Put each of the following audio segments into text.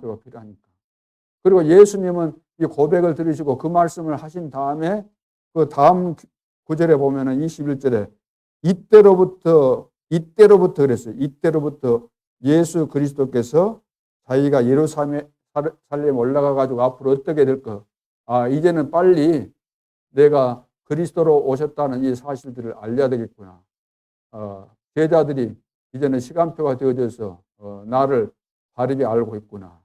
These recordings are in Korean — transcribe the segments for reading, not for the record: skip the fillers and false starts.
시간표가 필요하니까. 그리고 예수님은 이 고백을 들으시고 그 말씀을 하신 다음에 그 다음 구절에 보면은 21절에 이때로부터 그랬어요. 이때로부터 예수 그리스도께서 자기가 예루살렘에 올라가 가지고 앞으로 어떻게 될까? 이제는 빨리 내가 그리스도로 오셨다는 이 사실들을 알려야 되겠구나. 제자들이 이제는 시간표가 되어져서 나를 바르게 알고 있구나.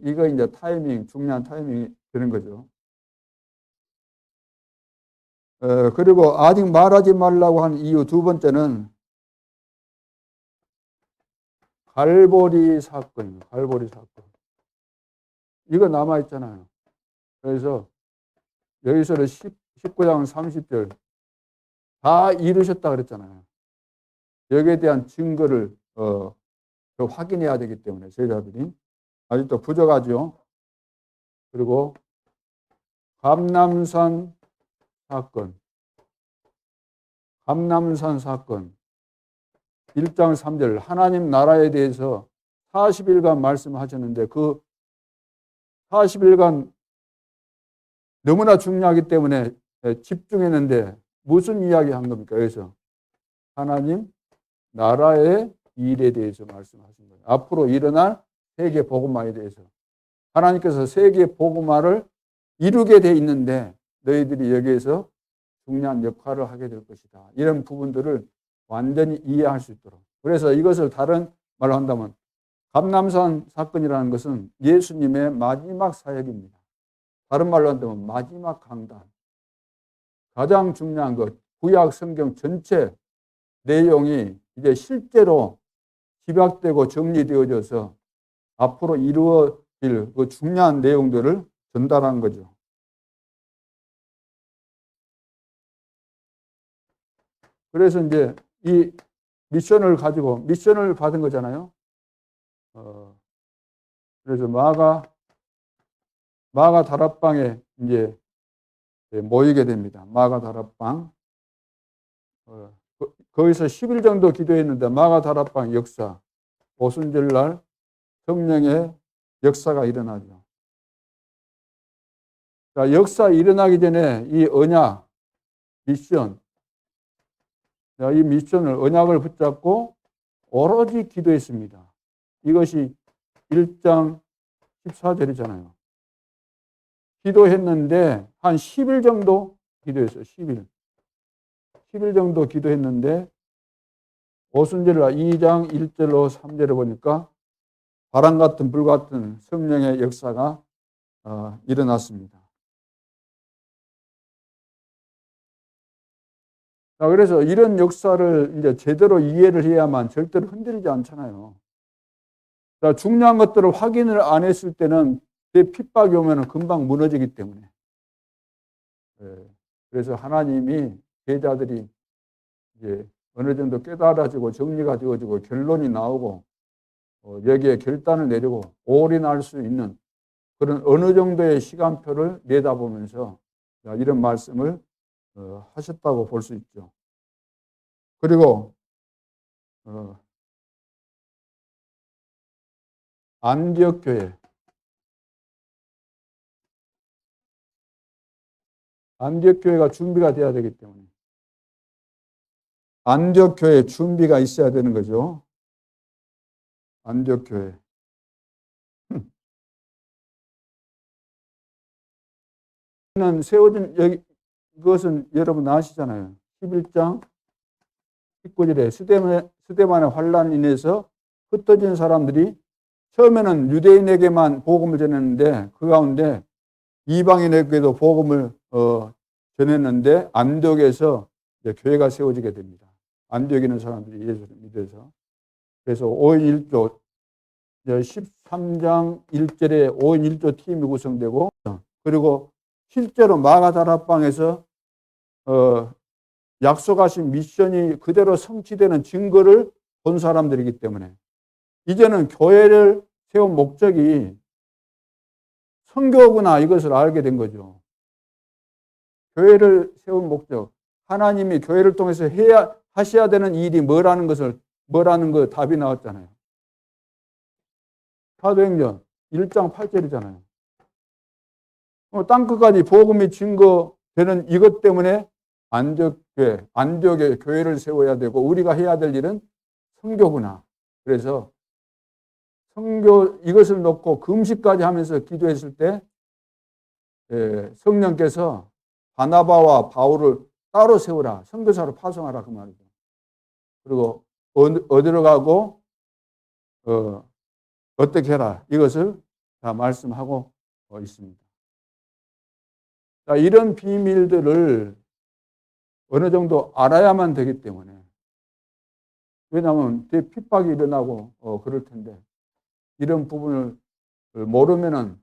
이거 이제 중요한 타이밍이 되는 거죠. 그리고 아직 말하지 말라고 한 이유 두 번째는 갈보리 사건이에요. 갈보리 사건. 이거 남아있잖아요. 그래서 여기서는 19장 30절 다 이루셨다 그랬잖아요. 여기에 대한 증거를 확인해야 되기 때문에 제자들이 아직도 부족하죠. 그리고 감람산 사건 1장 3절 하나님 나라에 대해서 40일간 말씀하셨는데 그 40일간 너무나 중요하기 때문에 집중했는데 무슨 이야기 한 겁니까? 여기서 하나님 나라의 일에 대해서 말씀하신 거예요. 앞으로 일어날 세계 복음화에 대해서 하나님께서 세계 복음화를 이루게 돼 있는데 너희들이 여기에서 중요한 역할을 하게 될 것이다. 이런 부분들을 완전히 이해할 수 있도록. 그래서 이것을 다른 말로 한다면 감람산 사건이라는 것은 예수님의 마지막 사역입니다. 다른 말로 한다면 마지막 강단. 가장 중요한 것, 구약 성경 전체 내용이 이제 실제로 집약되고 정리되어져서 앞으로 이루어질 그 중요한 내용들을 전달한 거죠. 그래서 이제 이 미션을 받은 거잖아요. 그래서 마가 다락방에 이제 모이게 됩니다. 마가 다락방. 거기서 10일 정도 기도했는데 마가 다락방 역사, 오순절날 성령의 역사가 일어나죠. 자, 역사 일어나기 전에 이 언약, 미션, 이 미션을 언약을 붙잡고 오로지 기도했습니다. 이것이 1장 14절이잖아요. 기도했는데 한 10일 정도 기도했어요. 10일 정도 기도했는데 오순절날 2장 1절로 3절에 보니까 바람 같은 불 같은 성령의 역사가 일어났습니다. 자, 그래서 이런 역사를 이제 제대로 이해를 해야만 절대로 흔들리지 않잖아요. 자, 중요한 것들을 확인을 안 했을 때는 내 핍박이 오면 금방 무너지기 때문에. 그래서 하나님이 제자들이 이제 어느 정도 깨달아지고 정리가 되어지고 결론이 나오고 여기에 결단을 내리고 올인할 수 있는 그런 어느 정도의 시간표를 내다보면서 이런 말씀을 하셨다고 볼 수 있죠. 그리고 안디옥 교회가 준비가 돼야 되기 때문에 안디옥 교회 준비가 있어야 되는 거죠. 안디옥 교회. 세워진 여기 그것은 여러분 아시잖아요. 11장 19절에 스데반의 환란으로 인해서 흩어진 사람들이 처음에는 유대인에게만 복음을 전했는데 그 가운데 이방인에게도 복음을 전했는데 안디옥에서 교회가 세워지게 됩니다. 안디옥에 있는 사람들이 예수를 믿어서. 그래서 5인 1조 13장 1절에 5인 1조 팀이 구성되고 그리고 실제로 마가다락방에서 약속하신 미션이 그대로 성취되는 증거를 본 사람들이기 때문에 이제는 교회를 세운 목적이 선교구나 이것을 알게 된 거죠. 교회를 세운 목적, 하나님이 교회를 통해서 하셔야 되는 일이 뭐라는 거 답이 나왔잖아요. 사도행전 1장 8절이잖아요. 땅끝까지 복음이 증거되는 이것 때문에 안디옥에 교회를 세워야 되고 우리가 해야 될 일은 선교구나. 그래서 선교 이것을 놓고 금식까지 하면서 기도했을 때 성령께서 바나바와 바울을 따로 세우라. 선교사로 파송하라 그 말이죠. 그리고 어디로 가고 어떻게 해라. 이것을 다 말씀하고 있습니다. 자, 이런 비밀들을 어느 정도 알아야만 되기 때문에 왜냐하면 핍박이 일어나고 그럴 텐데 이런 부분을 모르면은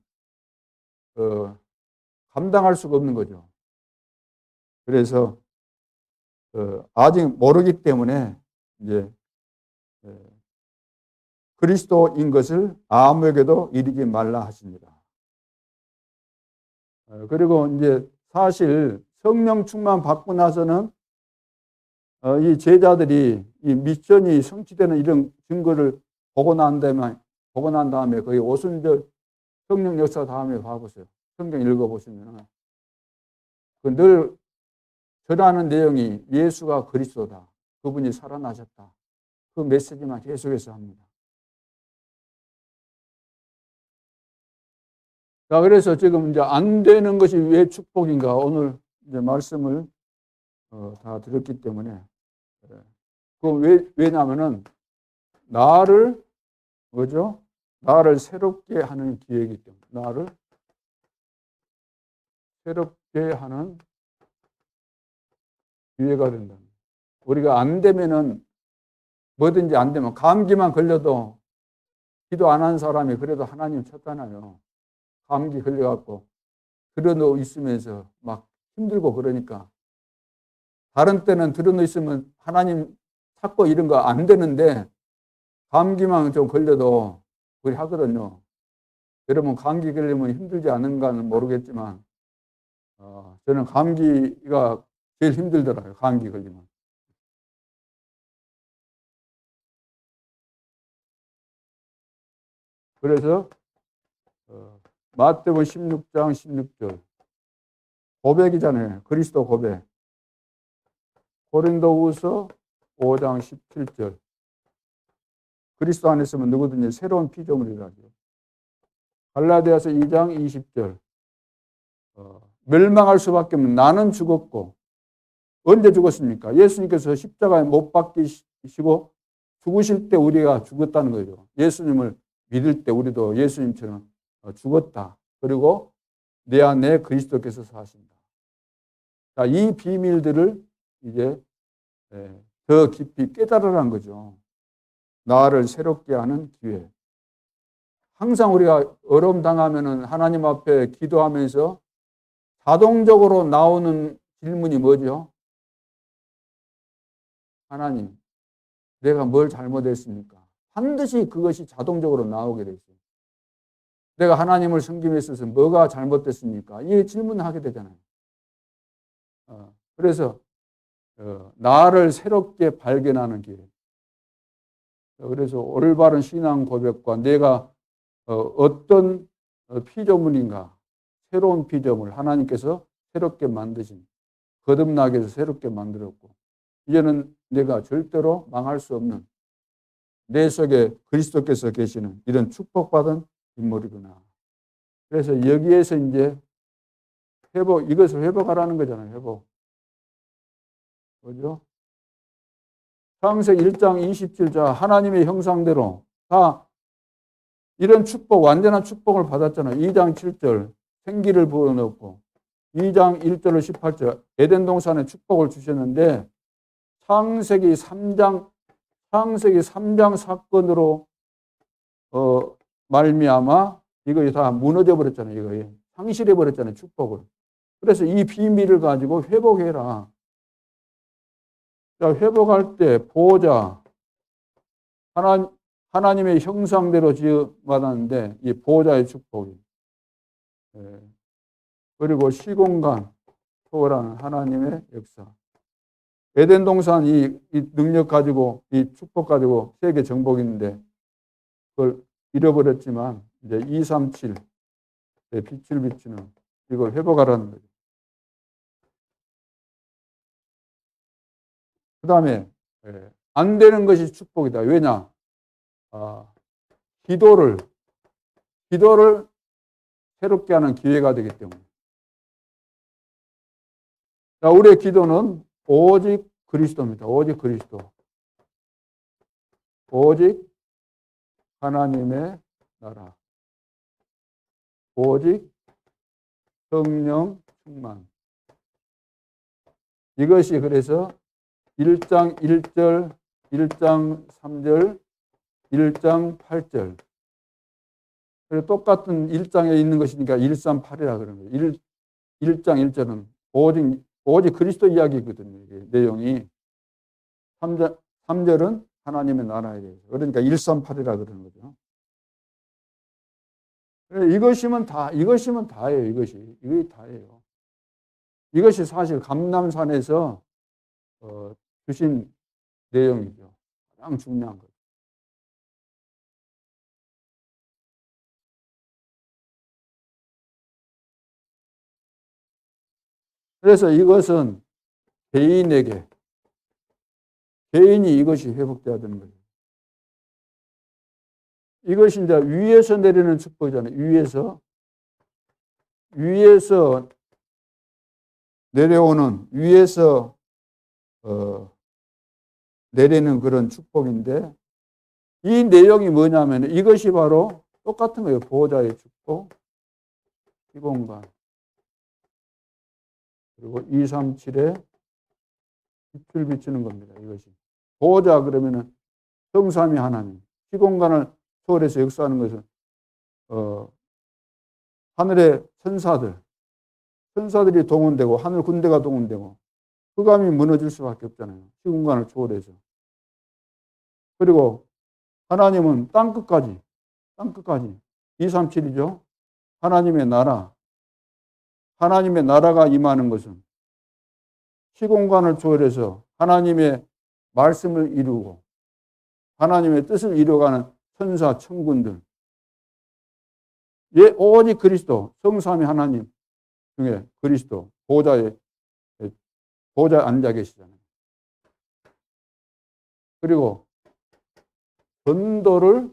감당할 수가 없는 거죠. 그래서 아직 모르기 때문에 이제 그리스도인 것을 아무에게도 이르지 말라 하십니다. 그리고 이제 사실 성령 충만 받고 나서는 이 제자들이 이 미션이 성취되는 이런 증거를 보고 난 다음에 거의 오순절 성령 역사 다음에 봐보세요. 성경 읽어보시면 늘 전하는 내용이 예수가 그리스도다. 그분이 살아나셨다. 그 메시지만 계속해서 합니다. 자, 그래서 지금 이제 안 되는 것이 왜 축복인가? 오늘 이제 말씀을 다 드렸기 때문에. 왜냐하면은 나를 새롭게 하는 기회이기 때문에. 나를 새롭게 하는 기회가 된다. 우리가 안 되면은 뭐든지 안 되면 감기만 걸려도 기도 안 한 사람이 그래도 하나님 찾잖아요. 감기 걸려갖고 들어누워 있으면서 막 힘들고 그러니까 다른 때는 들어누워 있으면 하나님 찾고 이런 거 안 되는데 감기만 좀 걸려도 우리 하거든요. 여러분 감기 걸리면 힘들지 않은가는 모르겠지만 저는 감기가 제일 힘들더라고요. 감기 걸리면. 그래서 마태복음 16장 16절 고백이잖아요. 그리스도 고백. 고린도후서 5장 17절 그리스도 안에 있으면 누구든지 새로운 피조물이라죠. 갈라디아서 2장 20절 멸망할 수밖에 없는 나는 죽었고 언제 죽었습니까? 예수님께서 십자가에 못 박히시고 죽으실 때 우리가 죽었다는 거죠. 예수님을 믿을 때 우리도 예수님처럼 죽었다. 그리고 내 안에 그리스도께서 사신다. 자, 이 비밀들을 이제 더 깊이 깨달으라는 거죠. 나를 새롭게 하는 기회. 항상 우리가 어려움 당하면은 하나님 앞에 기도하면서 자동적으로 나오는 질문이 뭐죠? 하나님, 내가 뭘 잘못했습니까? 반드시 그것이 자동적으로 나오게 돼 있어요. 내가 하나님을 섬김에 있어서 뭐가 잘못됐습니까? 이 질문을 하게 되잖아요. 그래서 나를 새롭게 발견하는 기회. 그래서 올바른 신앙 고백과 내가 어떤 피조물인가, 새로운 피조물, 하나님께서 새롭게 만드신, 거듭나게 해서 새롭게 만들었고, 이제는 내가 절대로 망할 수 없는 내 속에 그리스도께서 계시는 이런 축복받은 인물이구나. 그래서 여기에서 이제 이것을 회복하라는 거잖아요, 회복. 그죠? 창세기 1장 27절 하나님의 형상대로 다 이런 축복, 완전한 축복을 받았잖아요. 2장 7절 생기를 부어넣고 2장 1절로 18절 에덴 동산에 축복을 주셨는데 창세기 3장 사건으로 말미암아 이거 다 무너져 버렸잖아요. 이거 상실해 버렸잖아요. 축복을. 그래서 이 비밀을 가지고 회복해라. 자, 회복할 때 보호자 하나님의 형상대로 지어받았는데 이 보호자의 축복이 그리고 시공간 초월하는 하나님의 역사. 에덴 동산 이 능력 가지고 이 축복 가지고 세계 정복이 있는데 그걸 잃어버렸지만 이제 237의 빛을 비추는 이걸 회복하라는 거죠. 그 다음에 안 되는 것이 축복이다. 왜냐? 기도를 새롭게 하는 기회가 되기 때문에. 자, 우리의 기도는 오직 그리스도입니다. 오직 그리스도. 오직 하나님의 나라. 오직 성령 충만. 이것이 그래서 1장 1절, 1장 3절, 1장 8절. 똑같은 1장에 있는 것이니까 138이라 그러는 거예요. 1장 1절은 오직 그리스도 이야기거든요. 이게 내용이. 3절은 하나님의 나라에 대해서. 그러니까 138이라 그러는 거죠. 이것이면 다예요. 이게 다예요. 이것이 사실 감람산에서 주신 내용이죠. 가장 중요한 것. 그래서 이것은 개인이 이것이 회복돼야 되는 거예요. 이것이 이제 위에서 내리는 축복이잖아요. 위에서 내려오는, 위에서 내리는 그런 축복인데, 이 내용이 뭐냐면 이것이 바로 똑같은 거예요. 보호자의 축복, 시공간, 그리고 237에 빛을 비추는 겁니다. 이것이. 보호자 그러면은 성삼위 하나님, 시공간을 초월해서 역사하는 것은 하늘의 천사들이 동원되고 하늘 군대가 동원되고 흑암이 무너질 수밖에 없잖아요. 시공간을 초월해서. 그리고 하나님은 땅끝까지 237이죠. 하나님의 나라가 임하는 것은 시공간을 초월해서 하나님의 말씀을 이루고 하나님의 뜻을 이루어가는 천사 천군들, 오직 그리스도 성삼위 하나님 중에 그리스도 보호자에 앉아 계시잖아요. 그리고 전도를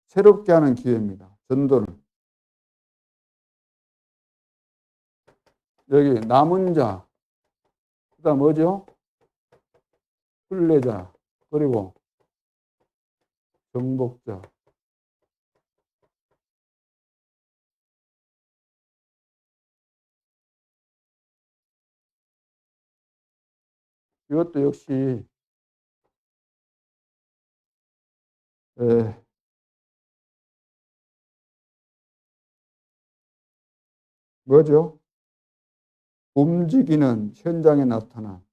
새롭게 하는 기회입니다. 전도를. 여기 남은 자, 그다음 뭐죠? 순례자, 그리고 정복자. 이것도 역시 뭐죠? 움직이는 현장에 나타난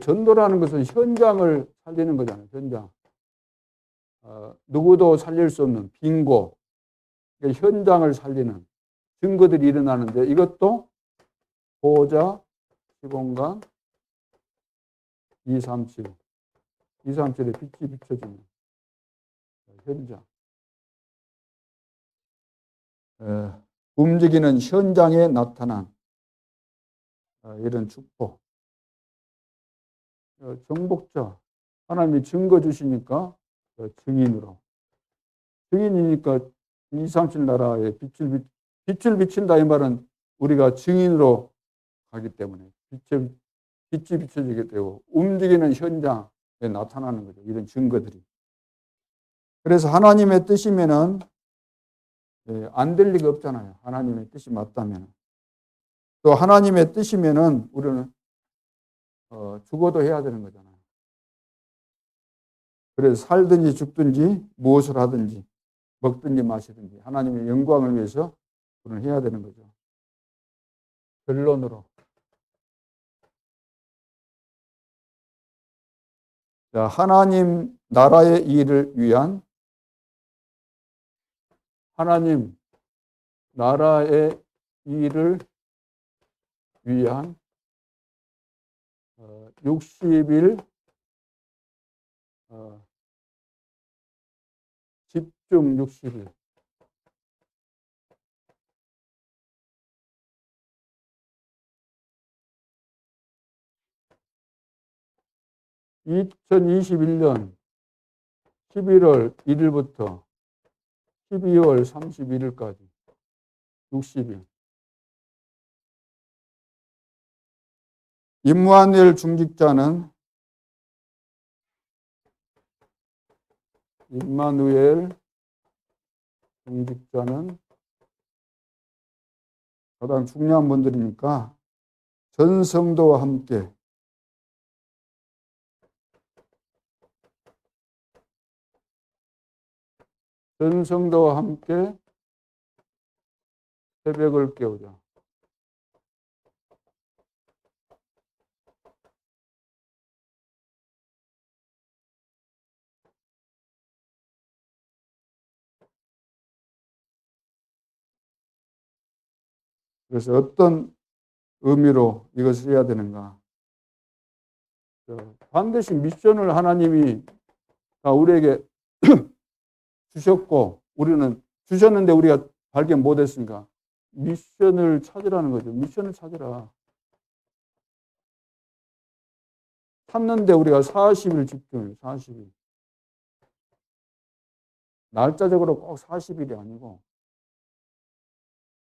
전도라는 것은 현장을 살리는 거잖아요. 현장. 누구도 살릴 수 없는 빈곳, 현장을 살리는 증거들이 일어나는데 이것도 보호자, 시공간, 237에 빛이 비춰지는 현장. 움직이는 현장에 나타난 이런 축복. 정복자, 하나님이 증거 주시니까 증인이니까 237 나라에 빛을 비친다 이 말은 우리가 증인으로 가기 때문에 빛이 비춰지게 되고 움직이는 현장에 나타나는 거죠. 이런 증거들이. 그래서 하나님의 뜻이면은 안 될 리가 없잖아요. 하나님의 뜻이 맞다면. 또 하나님의 뜻이면은 우리는 죽어도 해야 되는 거잖아요. 그래서 살든지 죽든지 무엇을 하든지 먹든지 마시든지 하나님의 영광을 위해서 우리는 해야 되는 거죠. 결론으로. 자, 하나님 나라의 일을 위한 하나님 나라의 일을 위한 60일 집중 60일. (2021년) 11월 1일부터 12월 31일까지 60일. 임마누엘 중직자는 가장 중요한 분들이니까 전 성도와 함께 새벽을 깨우자. 그래서 어떤 의미로 이것을 해야 되는가? 반드시 미션을 하나님이 다 우리에게 주셨고, 우리는 주셨는데 우리가 발견 못했으니까 미션을 찾으라는 거죠. 미션을 찾으라. 찾는데 우리가 40일 집중해요. 40일. 날짜적으로 꼭 40일이 아니고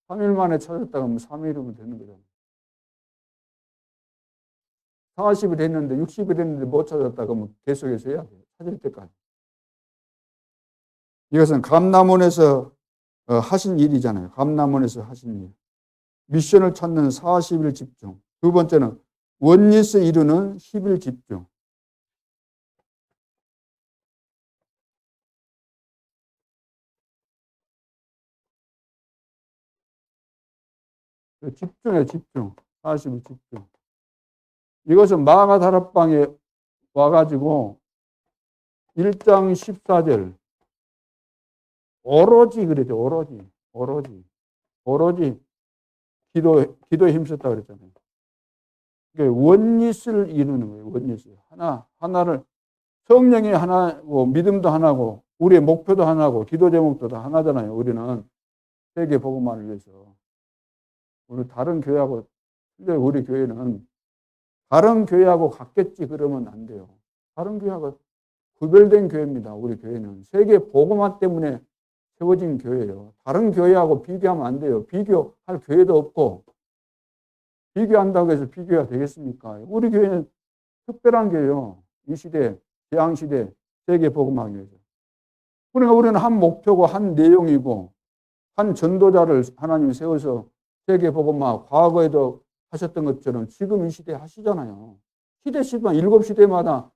3일 만에 찾았다가 하면 3일이면 되는 거잖아요. 40일 했는데 60일 했는데 못 찾았다가 하면 계속해서 해야 돼요. 찾을 때까지. 이것은 감람원에서 하신 일이잖아요. 감람원에서 하신 일. 미션을 찾는 40일 집중. 두 번째는 원리스 이루는 10일 집중. 집중해, 집중. 40일 집중. 이것은 마가 다락방에 와가지고 1장 14절 오로지 그랬죠. 오로지 기도에 힘썼다 그랬잖아요. 그러니까 원리스를 이루는 거예요. 원리스. 하나를 성령이 하나고 믿음도 하나고 우리의 목표도 하나고 기도 제목도 다 하나잖아요. 우리는 세계 복음만을 위해서. 우리 다른 교회하고 우리 교회는 다른 교회하고 같겠지 그러면 안 돼요. 다른 교회하고 구별된 교회입니다. 우리 교회는 세계 복음화 때문에 세워진 교회예요. 다른 교회하고 비교하면 안 돼요. 비교할 교회도 없고 비교한다고 해서 비교가 되겠습니까? 우리 교회는 특별한 교회요. 이 시대, 재앙 시대, 세계 복음화하기 위해서. 그러니까 우리는 한 목표고 한 내용이고 한 전도자를 하나님이 세워서 세계 복음화 과거에도 하셨던 것처럼 지금 이 시대에 하시잖아요. 시대만 7시대마다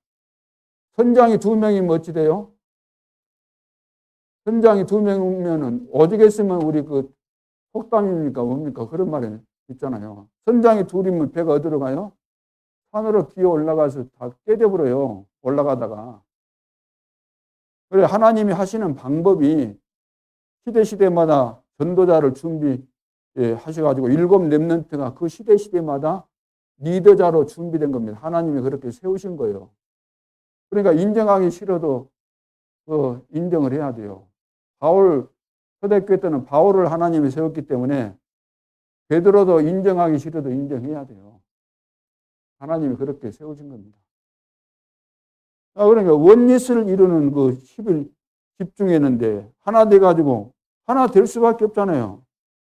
선장이 2명이면 어찌 돼요? 선장이 2명이면은 오죽했으면 우리 그 속담입니까 뭡니까 그런 말이 있잖아요. 선장이 2이면 배가 어디로 가요? 산으로 기어 올라가서 다 깨져버려요. 올라가다가. 그래 하나님이 하시는 방법이 시대마다 전도자를 준비하셔가지고 7 렘넌트가 그 시대마다 리더자로 준비된 겁니다. 하나님이 그렇게 세우신 거예요. 그러니까 인정하기 싫어도 인정을 해야 돼요. 초대교회 때는 바울을 하나님이 세웠기 때문에 베드로도 인정하기 싫어도 인정해야 돼요. 하나님이 그렇게 세우신 겁니다. 그러니까 원리스를 이루는 그 10일 집중했는데 하나 돼가지고 하나 될 수밖에 없잖아요.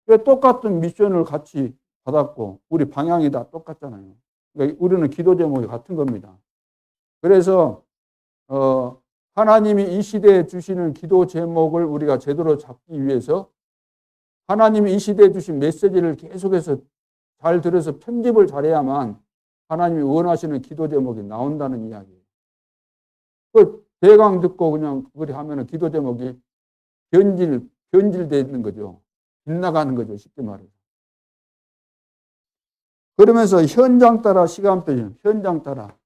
왜 똑같은 미션을 같이 받았고 우리 방향이 다 똑같잖아요. 그러니까 우리는 기도 제목이 같은 겁니다. 그래서 하나님이 이 시대에 주시는 기도 제목을 우리가 제대로 잡기 위해서 하나님이 이 시대에 주신 메시지를 계속해서 잘 들어서 편집을 잘해야만 하나님이 원하시는 기도 제목이 나온다는 이야기예요. 그 대강 듣고 그냥 그리 하면은 기도 제목이 변질되는 거죠. 빗나가는 거죠. 쉽게 말해서. 그러면서 현장 따라 시간표죠. 현장 따라.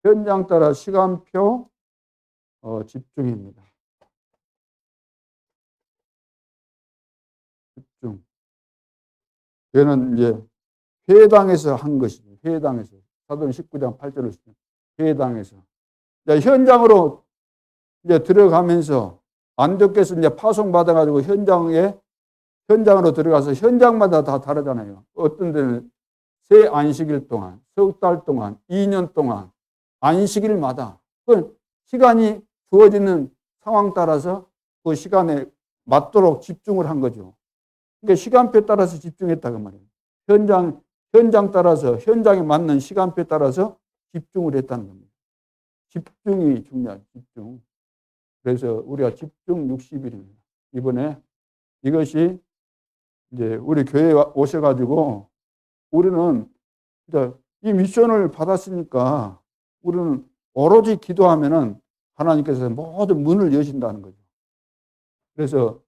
현장 따라 시간표 집중입니다. 집중. 얘는 이제 회당에서 한 것이죠. 회당에서. 사도행 19장 8절을 회당에서. 현장으로 이제 들어가면서 안독께서 이제 파송받아가지고 현장으로 들어가서 현장마다 다 다르잖아요. 어떤 데는 새 안식일 동안, 석 달 동안, 2년 동안, 안식일마다 그 시간이 주어지는 상황 따라서 그 시간에 맞도록 집중을 한 거죠. 그러니까 시간표에 따라서 집중했다고 말이에요. 현장 따라서 현장에 맞는 시간표에 따라서 집중을 했다는 겁니다. 집중이 중요한 집중. 그래서 우리가 집중 60일입니다. 이번에 이것이 이제 우리 교회에 오셔가지고 우리는 이 미션을 받았으니까 우리는 오로지 기도하면은 하나님께서 모든 문을 여신다는 거죠. 그래서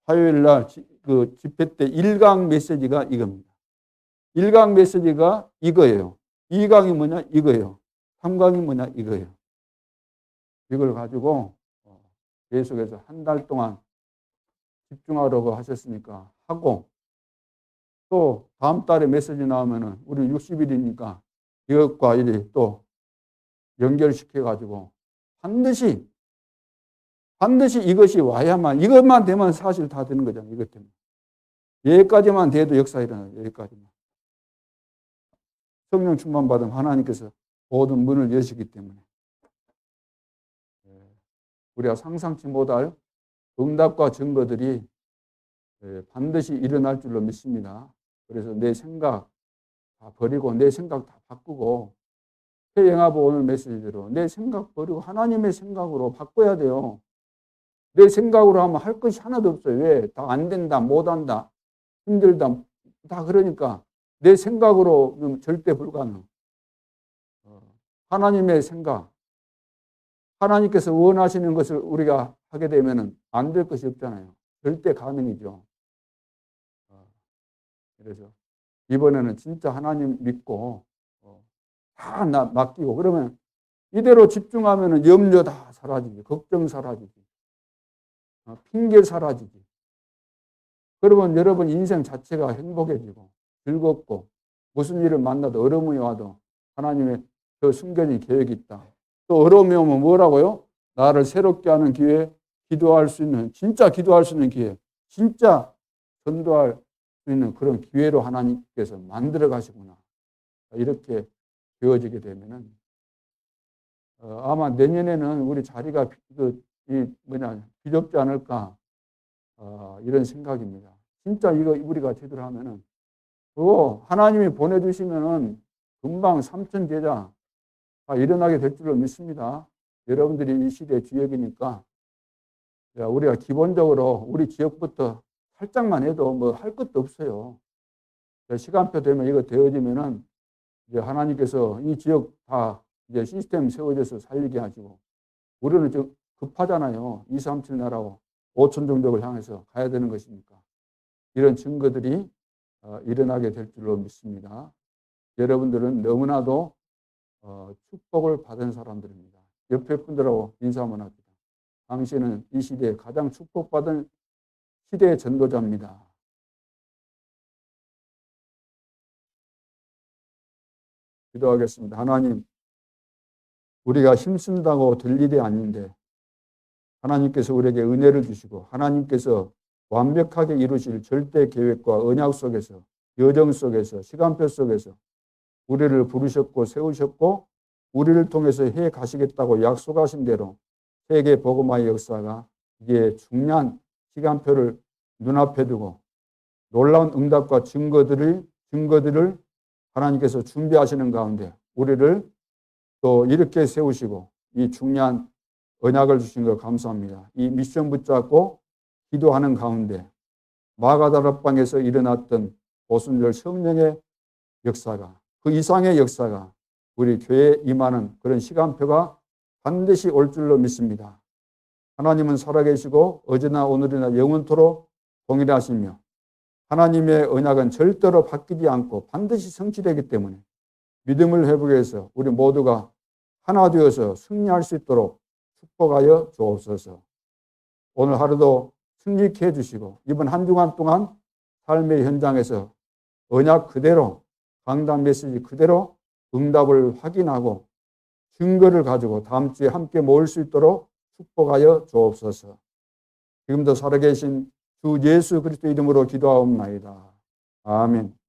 화요일 날 그 집회 때 1강 메시지가 이겁니다. 1강 메시지가 이거예요. 2강이 뭐냐? 이거예요. 3강이 뭐냐? 이거예요. 이걸 가지고 계속해서 한 달 동안 집중하라고 하셨으니까 하고 또 다음 달에 메시지 나오면은 우리 60일이니까 이것과 이리 또 연결시켜 가지고 반드시 이것이 와야만 이것만 되면 사실 다 되는 거잖아요. 이것 때문에. 여기까지만 돼도 역사 일어나요. 여기까지만. 성령 충만 받으면 하나님께서 모든 문을 여시기 때문에 우리가 상상치 못할 응답과 증거들이 반드시 일어날 줄로 믿습니다. 그래서 내 생각 다 버리고 내 생각 다 바꾸고 영화보 오늘 메시지대로 내 생각 버리고 하나님의 생각으로 바꿔야 돼요. 내 생각으로 하면 할 것이 하나도 없어요. 왜? 다 안 된다, 못한다, 힘들다. 다 그러니까 내 생각으로 절대 불가능. 하나님의 생각, 하나님께서 원하시는 것을 우리가 하게 되면 안 될 것이 없잖아요. 절대 가능이죠. 그래서 이번에는 진짜 하나님 믿고 다 맡기고 그러면 이대로 집중하면 염려 다 사라지지. 걱정 사라지지. 핑계 사라지지. 그러면 여러분 인생 자체가 행복해지고 즐겁고 무슨 일을 만나도 어려움이 와도 하나님의 저 숨겨진 계획이 있다. 또 어려움이 오면 뭐라고요? 나를 새롭게 하는 기회, 기도할 수 있는 진짜 기도할 수 있는 기회, 진짜 전도할 수 있는 그런 기회로 하나님께서 만들어 가시구나. 이렇게 되어지게 되면은 아마 내년에는 우리 자리가 비좁지 않을까 이런 생각입니다. 진짜 이거 우리가 제대로 하면은 하나님이 보내주시면은 금방 3천 제자 일어나게 될 줄로 믿습니다. 여러분들이 이 시대의 주역이니까 우리가 기본적으로 우리 지역부터 살짝만 해도 뭐 할 것도 없어요. 시간표 되면 이거 되어지면은 이제 하나님께서 이 지역 다 이제 시스템 세워져서 살리게 하시고 우리는 좀 급하잖아요. 237 나라고 5천 종족을 향해서 가야 되는 것이니까 이런 증거들이 일어나게 될 줄로 믿습니다. 여러분들은 너무나도 축복을 받은 사람들입니다. 옆에 분들하고 인사 한번 합니다. 당신은 이 시대에 가장 축복받은 시대의 전도자입니다. 기도하겠습니다. 하나님, 우리가 힘쓴다고 될 일이 아닌데 하나님께서 우리에게 은혜를 주시고 하나님께서 완벽하게 이루실 절대 계획과 언약 속에서 여정 속에서 시간표 속에서 우리를 부르셨고 세우셨고 우리를 통해서 해 가시겠다고 약속하신 대로 세계 복음화의 역사가 이게 중요한 시간표를 눈앞에 두고 놀라운 응답과 증거들을 하나님께서 준비하시는 가운데 우리를 또 이렇게 세우시고 이 중요한 언약을 주신 것 감사합니다. 이 미션 붙잡고 기도하는 가운데 마가다락방에서 일어났던 오순절 성령의 역사가 그 이상의 역사가 우리 교회에 임하는 그런 시간표가 반드시 올 줄로 믿습니다. 하나님은 살아계시고 어제나 오늘이나 영원토록 동일하시며 하나님의 언약은 절대로 바뀌지 않고 반드시 성취되기 때문에 믿음을 회복해서 우리 모두가 하나 되어서 승리할 수 있도록 축복하여 주옵소서. 오늘 하루도 승리케 해주시고 이번 한 주간 동안 삶의 현장에서 언약 그대로, 강단 메시지 그대로 응답을 확인하고 증거를 가지고 다음 주에 함께 모일 수 있도록 축복하여 주옵소서. 지금도 살아계신 주 예수 그리스도 이름으로 기도하옵나이다. 아멘.